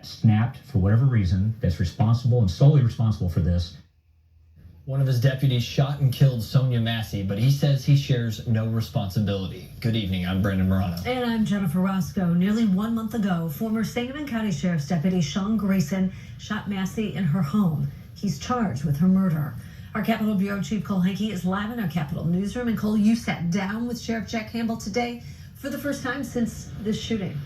that snapped for whatever reason, that's responsible and solely responsible for this. One of his deputies shot and killed Sonia Massey, but he says he shares no responsibility. Good evening, I'm Brendan Morano. And I'm Jennifer Roscoe. Nearly 1 month ago, former Sangamon County Sheriff's Deputy Sean Grayson shot Massey in her home. He's charged with her murder. Our Capitol Bureau Chief Cole Hankey is live in our Capitol newsroom. And Cole, you sat down with Sheriff Jack Campbell today for the first time since this shooting.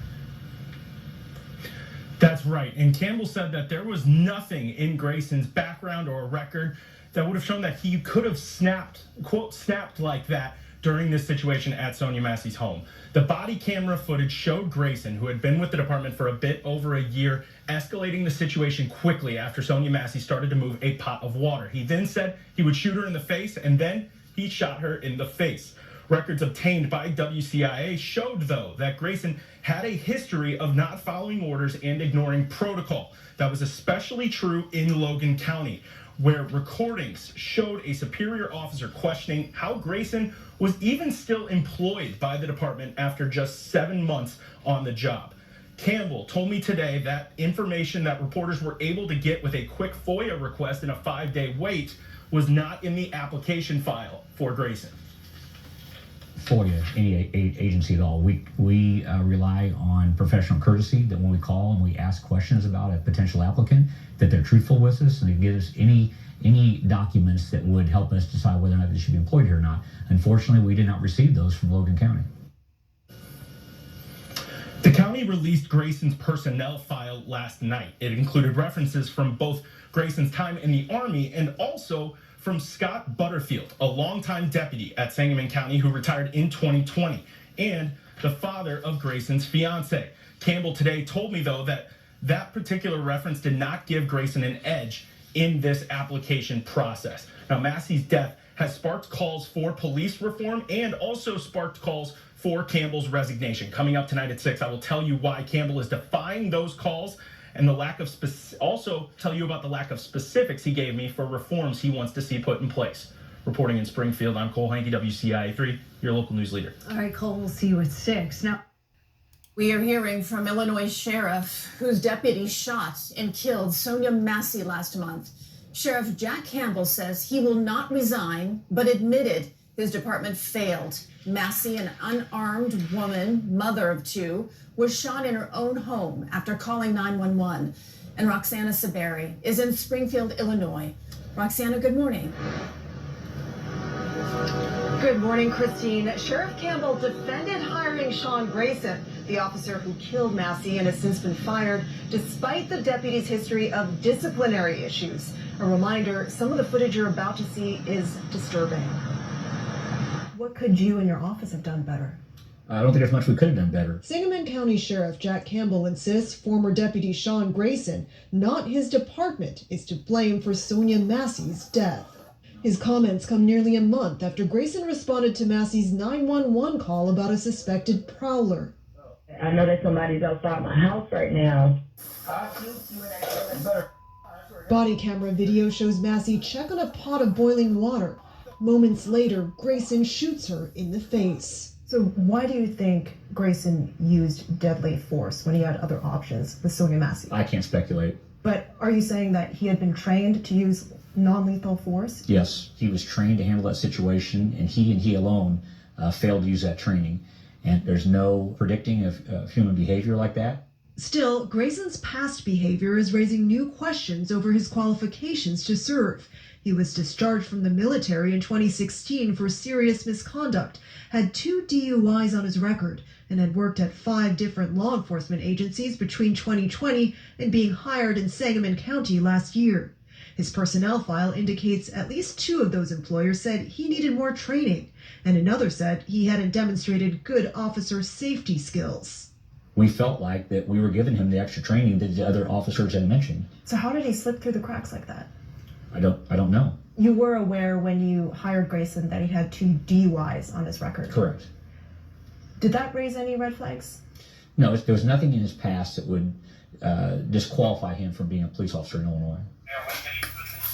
That's right. And Campbell said that there was nothing in Grayson's background or record that would have shown that he could have snapped, quote, snapped like that during this situation at Sonia Massey's home. The body camera footage showed Grayson, who had been with the department for a bit over a year, escalating the situation quickly after Sonia Massey started to move a pot of water. He then said he would shoot her in the face, and then he shot her in the face. Records obtained by WCIA showed, though, that Grayson had a history of not following orders and ignoring protocol. That was especially true in Logan County, where recordings showed a superior officer questioning how Grayson was even still employed by the department after just 7 months on the job. Campbell told me today that information that reporters were able to get with a quick FOIA request and a 5-day wait was not in the application file for Grayson. FOIA, any agency at all, we rely on professional courtesy, that when we call and we ask questions about a potential applicant, that they're truthful with us and they give us any documents that would help us decide whether or not they should be employed here or not. Unfortunately, we did not receive those from Logan County. The county released Grayson's personnel file last night. It included references from both Grayson's time in the Army and also from Scott Butterfield, a longtime deputy at Sangamon County who retired in 2020, and the father of Grayson's fiance. Campbell today told me, though, that that particular reference did not give Grayson an edge in this application process. Now, Massey's death has sparked calls for police reform and also sparked calls for Campbell's resignation. Coming up tonight at 6, I will tell you why Campbell is defying those calls and the lack of also tell you about the lack of specifics he gave me for reforms he wants to see put in place. Reporting in Springfield, I'm Cole Hankey, WCIA 3, your local news leader. All right, Cole, we'll see you at 6. Now, we are hearing from Illinois sheriff whose deputy shot and killed Sonia Massey last month. Sheriff Jack Campbell says he will not resign, but admitted his department failed. Massey, an unarmed woman, mother of 2, was shot in her own home after calling 911. And Roxana Saberi is in Springfield, Illinois. Roxana, good morning. Good morning, Christine. Sheriff Campbell defended hiring Sean Grayson, the officer who killed Massey and has since been fired, despite the deputy's history of disciplinary issues. A reminder, some of the footage you're about to see is disturbing. What could you and your office have done better? I don't think there's much we could have done better. Sangamon County Sheriff Jack Campbell insists former Deputy Sean Grayson, not his department, is to blame for Sonia Massey's death. His comments come nearly a month after Grayson responded to Massey's 911 call about a suspected prowler. I know that somebody's outside my house right now. Body camera video shows Massey check on a pot of boiling water. Moments later, Grayson shoots her in the face. So why do you think Grayson used deadly force when he had other options with Sonia Massey? I can't speculate. But are you saying that he had been trained to use non-lethal force? Yes, he was trained to handle that situation, and he alone failed to use that training. And there's no predicting of human behavior like that. Still, Grayson's past behavior is raising new questions over his qualifications to serve. He was discharged from the military in 2016 for serious misconduct, had 2 DUIs on his record, and had worked at 5 different law enforcement agencies between 2020 and being hired in Sangamon County last year. His personnel file indicates at least 2 of those employers said he needed more training, and another said he hadn't demonstrated good officer safety skills. We felt like that we were giving him the extra training that the other officers had mentioned. So how did he slip through the cracks like that? I don't know. You were aware when you hired Grayson that he had 2 DUIs on his record? Correct. Did that raise any red flags? No, there was nothing in his past that would disqualify him from being a police officer in Illinois.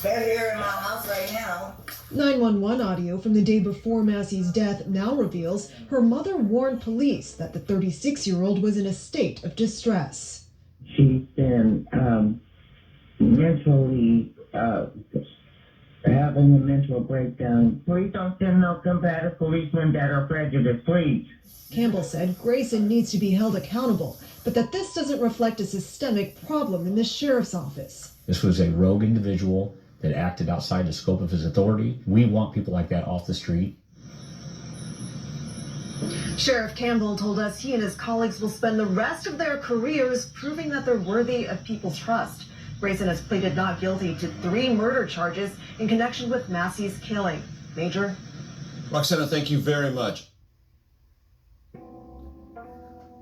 They're here in my house right now. 911 audio from the day before Massey's death now reveals her mother warned police that the 36-year-old was in a state of distress. she's been mentally having a mental breakdown. Please don't send no combative policemen that are prejudiced, please. Campbell said Grayson needs to be held accountable, but that this doesn't reflect a systemic problem in the sheriff's office. This was a rogue individual that acted outside the scope of his authority. We want people like that off the street. Sheriff Campbell told us he and his colleagues will spend the rest of their careers proving that they're worthy of people's trust. Grayson has pleaded not guilty to 3 murder charges in connection with Massey's killing. Major? Roxana, thank you very much.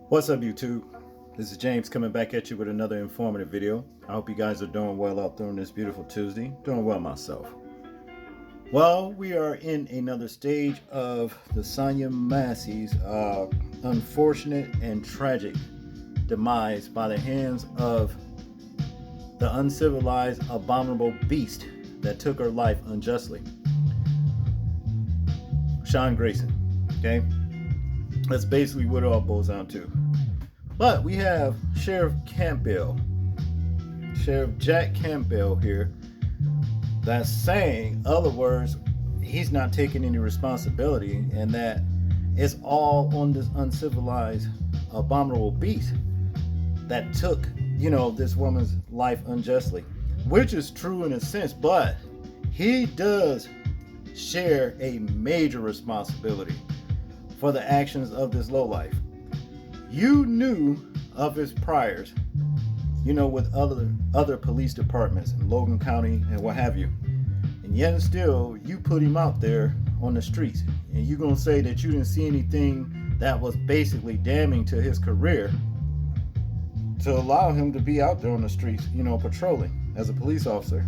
What's up, YouTube? This is James coming back at you with another informative video. I hope you guys are doing well out there on this beautiful Tuesday. Doing well myself. Well, we are in another stage of the Sonya Massey's unfortunate and tragic demise by the hands of the uncivilized, abominable beast that took her life unjustly. Sean Grayson. Okay? That's basically what it all boils down to. But we have Sheriff Campbell, Sheriff Jack Campbell here, that's saying, in other words, he's not taking any responsibility and that it's all on this uncivilized, abominable beast that took, this woman's life unjustly, which is true in a sense, but he does share a major responsibility for the actions of this lowlife. You knew of his priors, with other police departments in Logan County and what have you. And yet and still, you put him out there on the streets. And you're going to say that you didn't see anything that was basically damning to his career to allow him to be out there on the streets, patrolling as a police officer.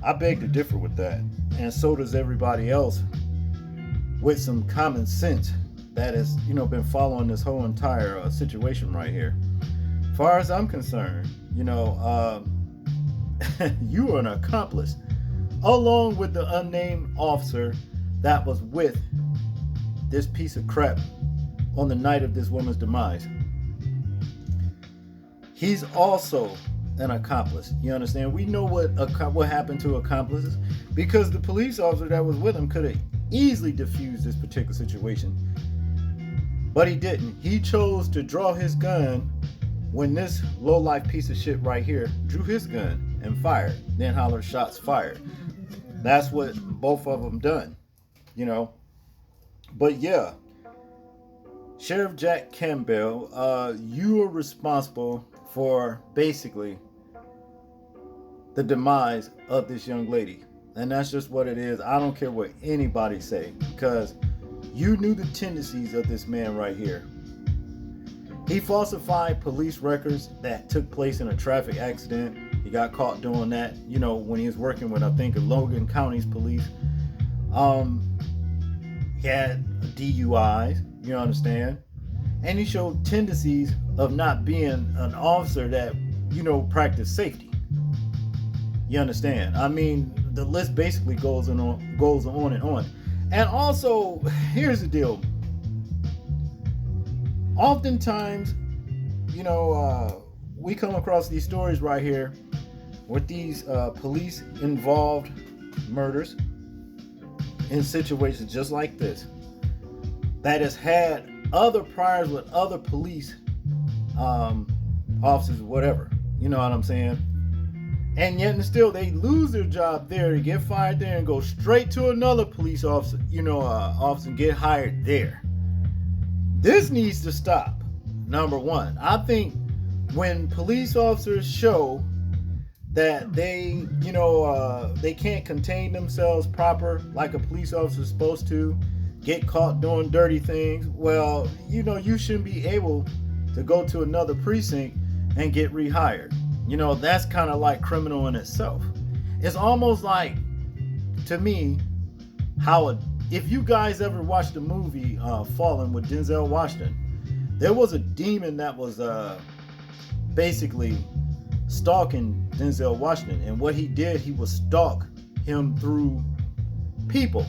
I beg to differ with that. And so does everybody else with some common sense that has, been following this whole entire situation right here. Far as I'm concerned, you are an accomplice, along with the unnamed officer that was with this piece of crap on the night of this woman's demise. He's also an accomplice. You understand? We know what happened to accomplices because the police officer that was with him could have easily diffused this particular situation, but he didn't. He chose to draw his gun when this low-life piece of shit right here drew his gun and fired, then hollered shots fired. That's what both of them done, But yeah, Sheriff Jack Campbell, you are responsible for basically the demise of this young lady. And that's just what it is. I don't care what anybody say, because you knew the tendencies of this man right here. He falsified police records that took place in a traffic accident. He got caught doing that, when he was working with, I think, Logan County's police. He had DUIs, you understand? And he showed tendencies of not being an officer that, practiced safety. You understand? I mean, the list basically goes on and on. And also, here's the deal. Oftentimes, we come across these stories right here with these police involved murders in situations just like this that has had other priors with other police officers, whatever. You know what I'm saying? And yet and still they lose their job there, to get fired there and go straight to another police officer, officer, and get hired there. This needs to stop. Number one, I think when police officers show that they, they can't contain themselves proper like a police officer is supposed to, get caught doing dirty things, well, you shouldn't be able to go to another precinct and get rehired. That's kind of like criminal in itself. It's almost like, to me, if you guys ever watched the movie Fallen with Denzel Washington, there was a demon that was basically stalking Denzel Washington. And what he did, he would stalk him through people.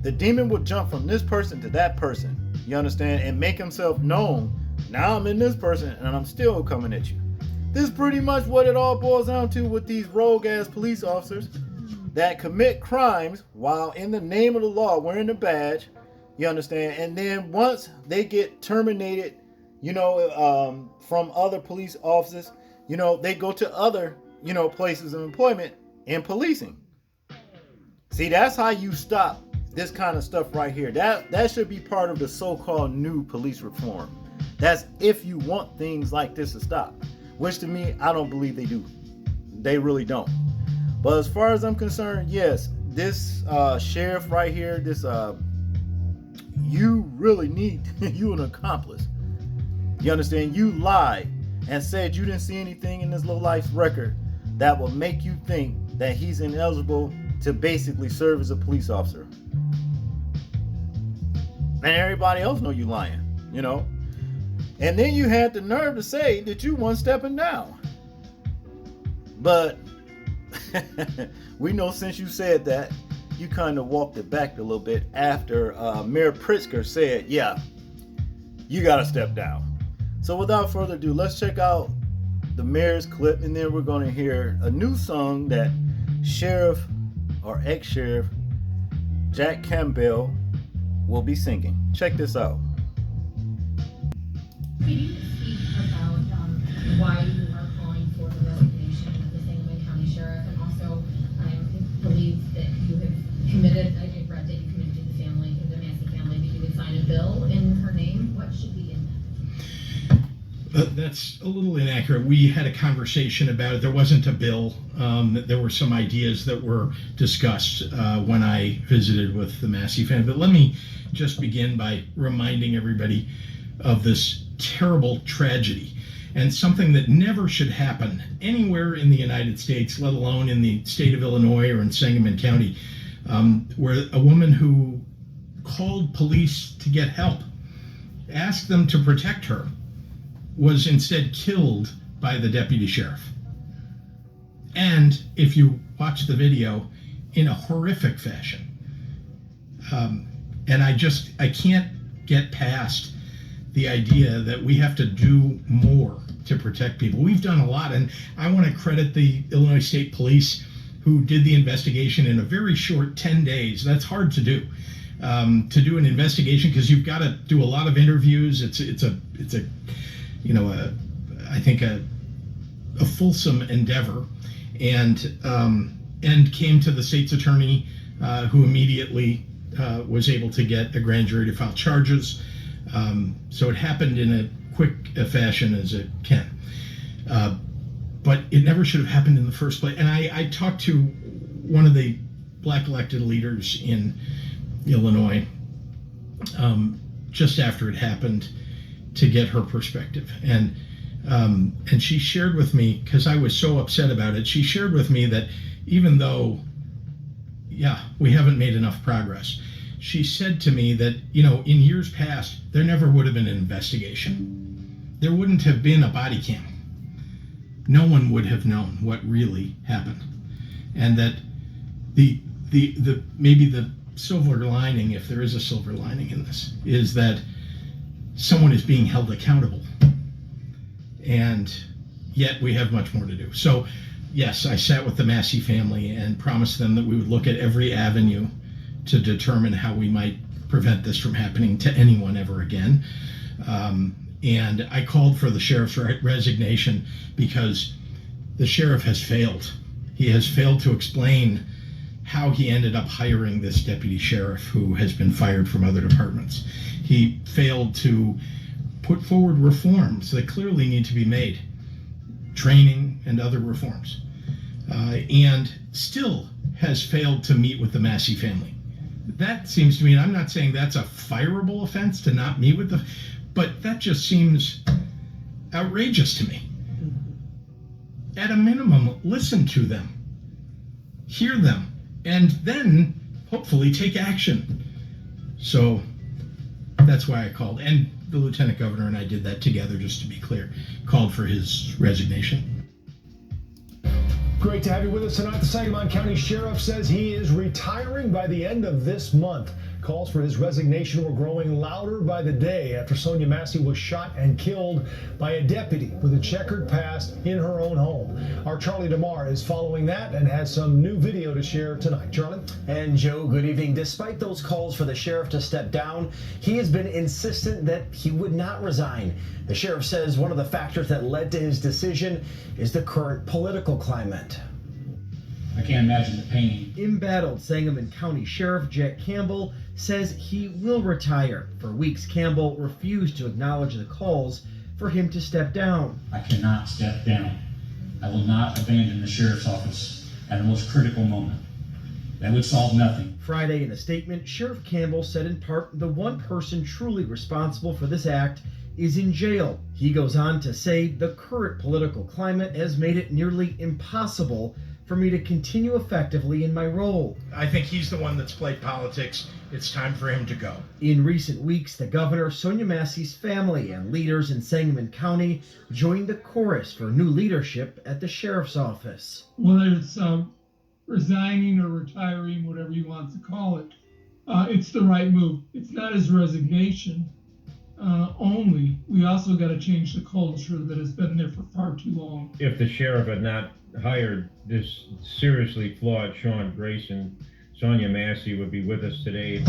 The demon would jump from this person to that person, you understand, and make himself known. Now I'm in this person and I'm still coming at you. This is pretty much what it all boils down to with these rogue ass police officers that commit crimes while in the name of the law wearing the badge. You understand? And then once they get terminated, from other police officers, they go to other, places of employment in policing. See, that's how you stop this kind of stuff right here. That should be part of the so-called new police reform. That's if you want things like this to stop. Which to me, I don't believe they do. They really don't. But as far as I'm concerned, yes, this sheriff right here, you really need, you an accomplice. You understand? You lied and said you didn't see anything in this lowlife's record that will make you think that he's ineligible to basically serve as a police officer. And everybody else know you lying, And then you had the nerve to say that you weren't stepping down. But we know since you said that, you kind of walked it back a little bit after Mayor Pritzker said, yeah, you got to step down. So without further ado, let's check out the mayor's clip, and then we're going to hear a new song that Sheriff or ex-Sheriff Jack Campbell will be singing. Check this out. Could you speak about why you are calling for the resignation of the Sangamon County Sheriff, and also I believe that you have committed, I read that you committed to the family, the Massey family, that you would sign a bill in her name. What should be in that? That's a little inaccurate. We had a conversation about it. There wasn't a bill. There were some ideas that were discussed when I visited with the Massey family. But let me just begin by reminding everybody of this terrible tragedy and something that never should happen anywhere in the United States, let alone in the state of Illinois or in Sangamon County, where a woman who called police to get help, asked them to protect her, was instead killed by the deputy sheriff. And if you watch the video, in a horrific fashion. And I can't get past the idea that we have to do more to protect people. We've done a lot, and I want to credit the Illinois State Police who did the investigation in a very short 10 days. That's hard to do an investigation, because you've got to do a lot of interviews. It's I think a fulsome endeavor, and came to the state's attorney, who immediately was able to get a grand jury to file charges. So it happened in a quick fashion as it can. But it never should have happened in the first place. And I talked to one of the black elected leaders in Illinois just after it happened to get her perspective. And she shared with me, because I was so upset about it, she shared with me that even though, we haven't made enough progress, she said to me that, in years past, there never would have been an investigation. There wouldn't have been a body cam. No one would have known what really happened. And that the maybe the silver lining, if there is a silver lining in this, is that someone is being held accountable. And yet we have much more to do. So yes, I sat with the Massey family and promised them that we would look at every avenue to determine how we might prevent this from happening to anyone ever again. And I called for the sheriff's resignation because the sheriff has failed. He has failed to explain how he ended up hiring this deputy sheriff who has been fired from other departments. He failed to put forward reforms that clearly need to be made, training and other reforms, and still has failed to meet with the Massey family. That seems to me, and I'm not saying that's a fireable offense to not meet with but that just seems outrageous to me. At a minimum, listen to them, hear them, and then hopefully take action. So that's why I called. And the lieutenant governor and I did that together, just to be clear, called for his resignation. Great to have you with us tonight. The Sangamon County Sheriff says he is retiring by the end of this month. Calls for his resignation were growing louder by the day after Sonia Massey was shot and killed by a deputy with a checkered past in her own home. Our Charlie DeMar is following that and has some new video to share tonight. Charlie? And Joe, good evening. Despite those calls for the sheriff to step down, he has been insistent that he would not resign. The sheriff says one of the factors that led to his decision is the current political climate. I can't imagine the pain. Embattled Sangamon County Sheriff Jack Campbell says he will retire. For weeks, Campbell refused to acknowledge the calls for him to step down. I cannot step down. I will not abandon the sheriff's office at the most critical moment. That would solve nothing. Friday, in a statement, Sheriff Campbell said in part the one person truly responsible for this act is in jail. He goes on to say the current political climate has made it nearly impossible for me to continue effectively in my role. I think he's the one that's played politics. It's time for him to go. In recent weeks, the governor, Sonia Massey's family, and leaders in Sangamon County joined the chorus for new leadership at the sheriff's office. Whether it's resigning or retiring, whatever you want to call it, it's the right move. It's not his resignation only. We also got to change the culture that has been there for far too long. If the sheriff had not hired this seriously flawed Sean Grayson, Sonia Massey would be with us today.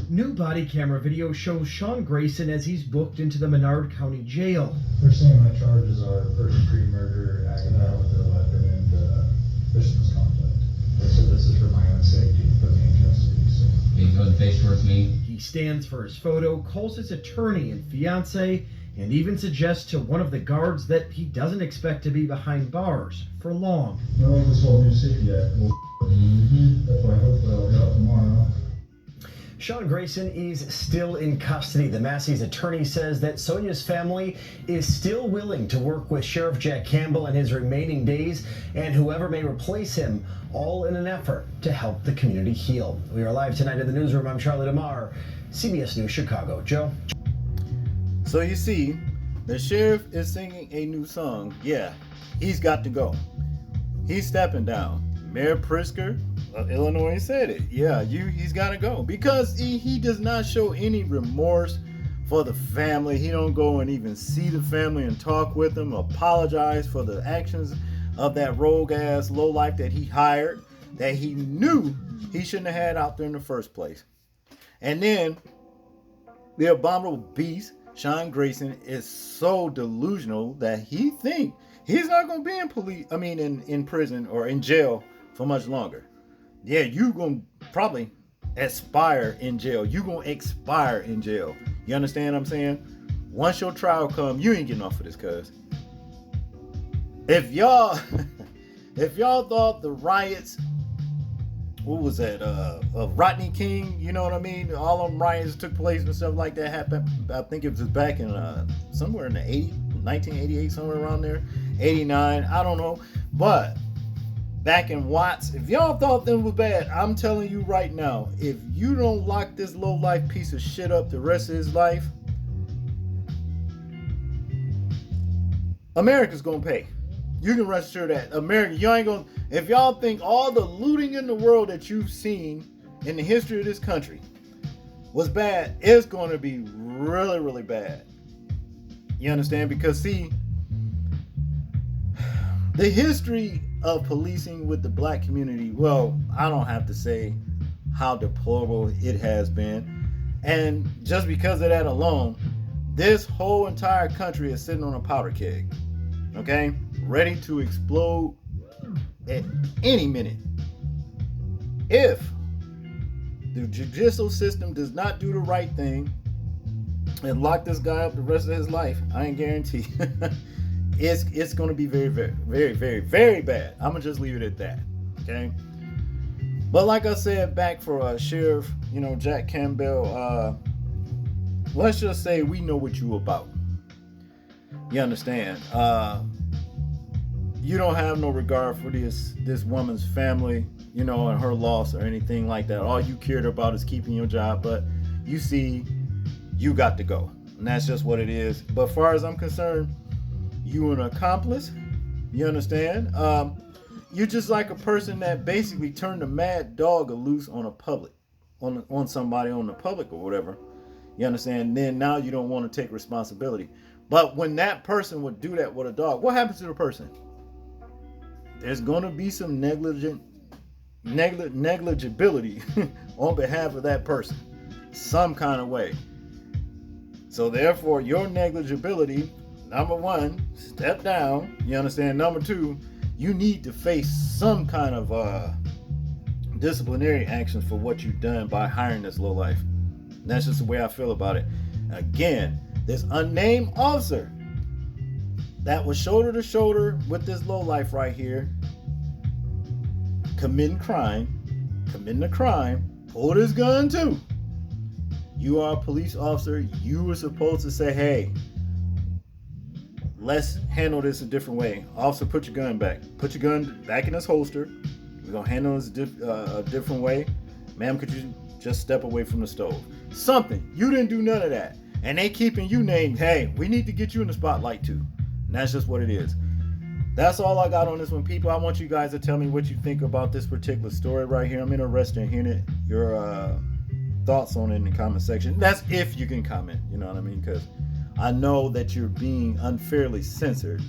New body camera video shows Sean Grayson as he's booked into the Menard County Jail. They're saying my charges are first-degree murder, accidental with a weapon, and vicious misconduct. They said this is for my own safety, put me in custody. So Being good face towards me. He stands for his photo, calls his attorney and fiance, and even suggests to one of the guards that he doesn't expect to be behind bars for long. No, this whole new city yet. Well, that's why hopefully I'll get out tomorrow. Sean Grayson is still in custody. The Massey's attorney says that Sonia's family is still willing to work with Sheriff Jack Campbell in his remaining days and whoever may replace him, all in an effort to help the community heal. We are live tonight in the newsroom. I'm Charlie DeMar, CBS News Chicago. Joe? So you see, the sheriff is singing a new song. Yeah, he's got to go. He's stepping down. Mayor Pritzker of Illinois said it. Yeah, he's got to go because he does not show any remorse for the family. He don't go and even see the family and talk with them, apologize for the actions of that rogue ass lowlife that he hired, that he knew he shouldn't have had out there in the first place. And then the abominable beast Sean Grayson is so delusional that he thinks he's not going to be in prison or in jail for much longer. Yeah, you going to probably aspire in jail. You going to expire in jail. You understand what I'm saying? Once your trial come, you ain't getting off of this, cuz. If y'all thought the riots, what was that, of Rodney King, you know what I mean? All them riots took place and stuff like that happened. I think it was back in somewhere in the 1988, somewhere around there, 89, I don't know. But back in Watts, if y'all thought them was bad, I'm telling you right now, if you don't lock this low life piece of shit up the rest of his life, America's gonna pay. You can rest assured that America, you ain't gonna. If y'all think all the looting in the world that you've seen in the history of this country was bad, it's going to be really, really bad. You understand? Because see, the history of policing with the black community, well, I don't have to say how deplorable it has been. And just because of that alone, this whole entire country is sitting on a powder keg. Okay? Ready to explode at any minute. If the judicial system does not do the right thing and lock this guy up the rest of his life, I ain't guarantee it's going to be very, very, very, very, very bad. I'm going to just leave it at that. Okay? But like I said, back for Sheriff, Jack Campbell, let's just say we know what you about. You understand? You don't have no regard for this woman's family, and her loss or anything like that. All you cared about is keeping your job, but you see, you got to go. And that's just what it is. But as far as I'm concerned, you an accomplice. You understand? You're just like a person that basically turned a mad dog loose on a public. on somebody on the public or whatever. You understand? Then now you don't want to take responsibility. But when that person would do that with a dog, what happens to the person? There's going to be some negligibility on behalf of that person, some kind of way. So therefore, your negligibility, number one, step down. You understand? Number two, you need to face some kind of disciplinary actions for what you've done by hiring this lowlife. That's just the way I feel about it. Again, this unnamed officer that was shoulder to shoulder with this lowlife right here, committing a crime, pulled his gun too. You are a police officer. You were supposed to say, hey, let's handle this a different way. Officer, put your gun back. Put your gun back in its holster. We're going to handle this a different way. Ma'am, could you just step away from the stove? Something. You didn't do none of that. And they keeping you named, hey, we need to get you in the spotlight too. And that's just what it is. That's all I got on this one, people. I want you guys to tell me what you think about this particular story right here. I'm interested in hearing your thoughts on it in the comment section. That's if you can comment, you know what I mean? Because I know that you're being unfairly censored.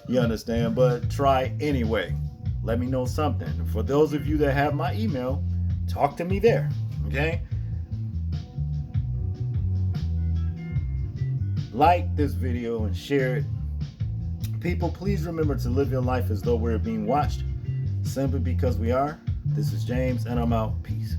You understand? But try anyway. Let me know something. For those of you that have my email, talk to me there, okay? Like this video and share it. People, please remember to live your life as though we're being watched, simply because we are. This is James, and I'm out. Peace.